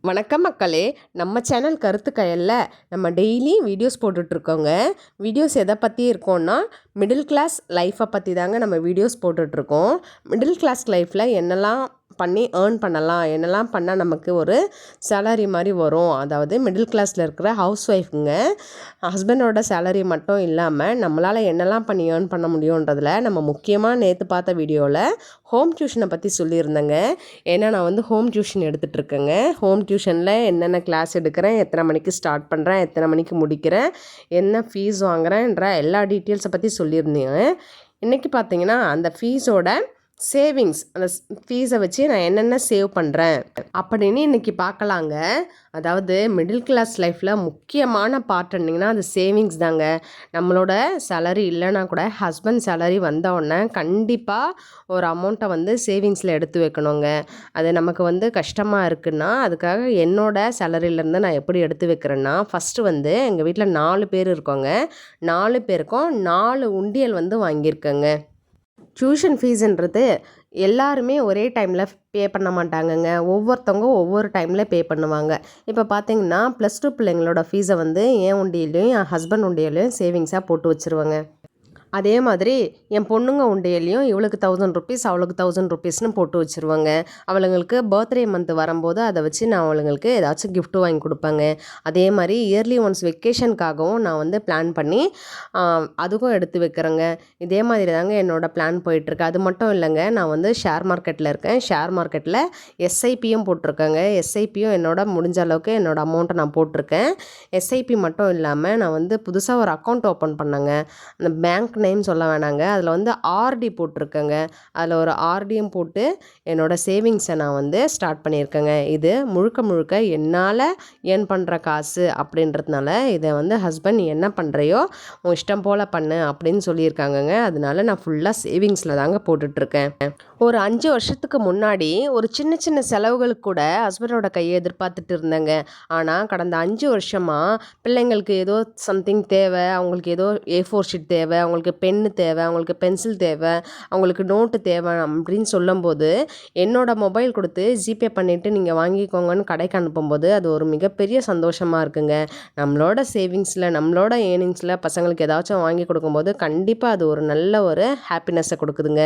வணக்கம் மக்களே, நம்ம சேனல் கருத்து கயல்ல நம்ம டெய்லி வீடியோஸ் போட்டுட்ருக்கோங்க. வீடியோஸ் எதை பற்றி இருக்கோன்னா மிடில் கிளாஸ் லைஃப்பை பற்றி தாங்க நம்ம வீடியோஸ் போட்டுட்ருக்கோம். மிடில் கிளாஸ் லைஃப்பில் என்னெல்லாம் பண்ணி ஏர்ன் பண்ணலாம், என்னெல்லாம் பண்ணால் நமக்கு ஒரு சேலரி மாதிரி வரும். அதாவது மிடில் கிளாஸில் இருக்கிற ஹவுஸ் ஒய்ஃபுங்க ஹஸ்பண்டோட சேலரி மட்டும் இல்லாமல் நம்மளால் என்னெல்லாம் பண்ணி ஏர்ன் பண்ண முடியுன்றதில் நம்ம முக்கியமாக நேற்று பார்த்த வீடியோவில் ஹோம் டியூஷனை பற்றி சொல்லியிருந்தேங்க. ஏன்னா நான் ஹோம் டியூஷன் எடுத்துகிட்ருக்கேங்க. ஹோம் டியூஷனில் என்னென்ன கிளாஸ் எடுக்கிறேன், எத்தனை மணிக்கு ஸ்டார்ட் பண்ணுறேன், எத்தனை மணிக்கு முடிக்கிறேன், என்ன ஃபீஸ் வாங்குறேன்ற எல்லா டீட்டெயில்ஸை பற்றி சொல்லியிருந்தேங்க. இன்றைக்கி பார்த்தீங்கன்னா அந்த ஃபீஸோட சேவிங்ஸ், அந்த ஃபீஸை வச்சு நான் என்னென்ன சேவ் பண்ணுறேன் அப்படின்னு இன்றைக்கி பார்க்கலாங்க. அதாவது மிடில் கிளாஸ் லைஃப்பில் முக்கியமான பார்ட் என்னங்கன்னா அது சேவிங்ஸ் தாங்க. நம்மளோட சேலரி இல்லைனா கூட ஹஸ்பண்ட் சேலரி வந்தவுடனே கண்டிப்பாக ஒரு அமௌண்ட்டை சேவிங்ஸில் எடுத்து வைக்கணுங்க. அது நமக்கு கஷ்டமாக இருக்குன்னா அதுக்காக என்னோட சேலரியிலேருந்து நான் எப்படி எடுத்து வைக்கிறேன்னா, ஃபஸ்ட்டு எங்கள் வீட்டில் 4 பேர் இருக்கோங்க. 4 பேருக்கும் 4 உண்டியல் வாங்கியிருக்கேங்க. டியூஷன் ஃபீஸுன்றது எல்லாருமே ஒரே டைமில் பே பண்ண மாட்டாங்கங்க. ஒவ்வொருத்தவங்க ஒவ்வொரு டைமில் பே பண்ணுவாங்க. இப்போ பார்த்தீங்கன்னா +2 பிள்ளைங்களோட ஃபீஸை என் உண்டியலையும் என் ஹஸ்பண்ட் உண்டியலையும் சேவிங்ஸாக போட்டு வச்சுருவாங்க. அதே மாதிரி என் பொண்ணுங்க உண்டியலையும் இவளுக்கு 1000 ருபீஸ் அவளுக்கு 1000 ருபீஸ்னு போட்டு வச்சுருவாங்க. அவளுங்களுக்கு பர்த்டே மந்த் வரும்போது அதை வச்சு நான் அவளுங்களுக்கு ஏதாச்சும் கிஃப்ட் வாங்கி கொடுப்பேங்க. அதே மாதிரி இயர்லி ஒன்ஸ் வெக்கேஷனுக்காகவும் நான் பிளான் பண்ணி அதுக்கும் எடுத்து வைக்கிறேங்க. இதே மாதிரி தாங்க என்னோடய பிளான் போயிட்டுருக்கு. அது மட்டும் இல்லைங்க, நான் ஷேர் மார்க்கெட்டில் இருக்கேன். ஷேர் மார்க்கெட்டில் எஸ்ஐபியும் போட்டிருக்கேங்க. எஸ்ஐபியும் முடிஞ்ச அளவுக்கு என்னோடய அமௌண்ட்டை நான் போட்டிருக்கேன். எஸ்ஐபி மட்டும் இல்லாமல் நான் புதுசாக ஒரு அக்கௌண்ட் ஓப்பன் பண்ணேங்க. அந்த பேங்க் நேம் சொல்ல வேணாங்க, அதில் ஆர்டி போட்டிருக்கேங்க. அதில் ஒரு ஆர்டியும் போட்டு என்னோடய சேவிங்ஸை நான் ஸ்டார்ட் பண்ணியிருக்கேங்க. இது முழுக்க என்னால் ஏர்ன் பண்ணுற காசு அப்படின்றதுனால இதை ஹஸ்பண்ட் நீ என்ன பண்ணுறையோ உன் இஷ்டம் போல் பண்ணு அப்படின்னு சொல்லியிருக்காங்கங்க. அதனால நான் ஃபுல்லாக சேவிங்ஸில் தாங்க போட்டுட்ருக்கேன். ஒரு 5 வருஷத்துக்கு முன்னாடி ஒரு சின்ன சின்ன செலவுகளுக்கு கூட ஹஸ்பண்டோட கையை எதிர்பார்த்துட்டு இருந்தேங்க. ஆனால் கடந்த 5 வருஷமாக பிள்ளைங்களுக்கு ஏதோ சம்திங் தேவை, அவங்களுக்கு ஏதோ A4 ஷீட் தேவை, அவங்களுக்கு பென்னு தேவை, அவங்களுக்கு பென்சில் தேவை, அவங்களுக்கு நோட்டு தேவை அப்படின்னு சொல்லும்போது என்னோடய மொபைல் கொடுத்து ஜிபே பண்ணிவிட்டு நீங்கள் வாங்கிக்கோங்கன்னு கடைக்கு அனுப்பும்போது அது ஒரு மிகப்பெரிய சந்தோஷமாக இருக்குங்க. நம்மளோட சேவிங்ஸில் நம்மளோட ஏர்னிங்ஸில் பசங்களுக்கு ஏதாச்சும் வாங்கி கொடுக்கும்போது கண்டிப்பாக அது ஒரு நல்ல ஒரு ஹாப்பினஸ்ஸை கொடுக்குதுங்க.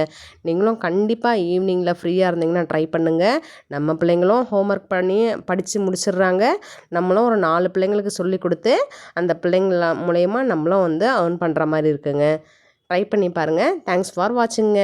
நீங்களும் கண்டிப்பாக ஈவினிங்கில் ஃப்ரீயாக இருந்தீங்கன்னா ட்ரை பண்ணுங்கள். நம்ம பிள்ளைங்களும் ஹோம்ஒர்க் பண்ணி படித்து முடிச்சிடுறாங்க. நம்மளும் ஒரு 4 பிள்ளைங்களுக்கு சொல்லி கொடுத்து அந்த பிள்ளைங்கள மூலயமா நம்மளும் ஏர்ன் பண்ணுற மாதிரி இருக்குங்க. ட்ரை பண்ணி பாருங்கள். Thanks for வாட்சிங்க.